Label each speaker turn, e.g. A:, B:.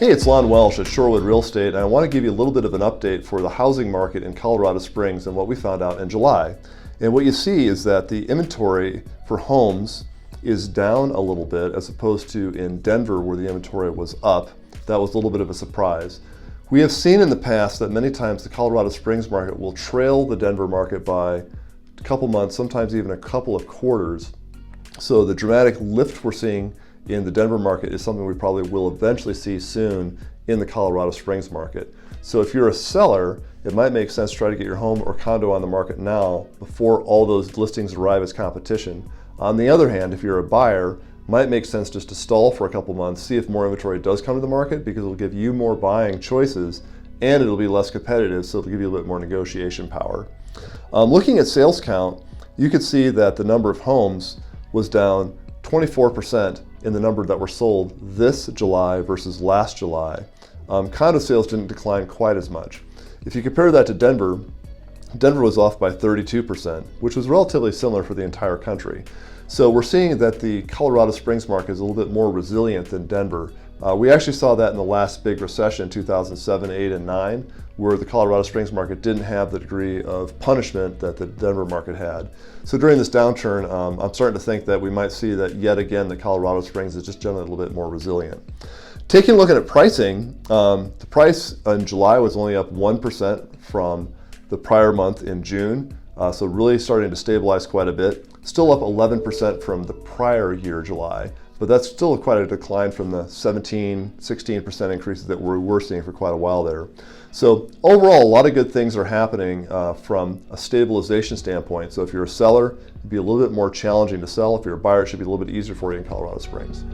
A: Hey, it's Lon Welsh at Shorewood Real Estate, and I want to give you a little bit of an update for the housing market in Colorado Springs and what we found out in July. And what you see is that the inventory for homes is down a little bit as opposed to in Denver where the inventory was up. That was a little bit of a surprise. We have seen in the past that many times the Colorado Springs market will trail the Denver market by a couple months, sometimes even a couple of quarters. So the dramatic lift we're seeing in the Denver market is something we probably will eventually see soon in the Colorado Springs market. So if you're a seller, it might make sense to try to get your home or condo on the market now before all those listings arrive as competition. On the other hand, if you're a buyer, it might make sense just to stall for a couple months, see if more inventory does come to the market, because it'll give you more buying choices and it'll be less competitive, so it'll give you a little bit more negotiation power. Looking at sales count, you could see that the number of homes was down 24% in the number that were sold this July versus last July. Condo sales didn't decline quite as much. If you compare that to Denver, Denver was off by 32%, which was relatively similar for the entire country. So we're seeing that the Colorado Springs market is a little bit more resilient than Denver. We actually saw that in the last big recession, 2007, 8, and 9, where the Colorado Springs market didn't have the degree of punishment that the Denver market had. So during this downturn, I'm starting to think that we might see that yet again, the Colorado Springs is just generally a little bit more resilient. Taking a look at pricing, the price in July was only up 1% from the prior month in June. So really starting to stabilize quite a bit. Still up 11% from the prior year, July. But that's still quite a decline from the 16% increases that we were seeing for quite a while there. So overall, a lot of good things are happening from a stabilization standpoint. So if you're a seller, it'd be a little bit more challenging to sell. If you're a buyer, it should be a little bit easier for you in Colorado Springs.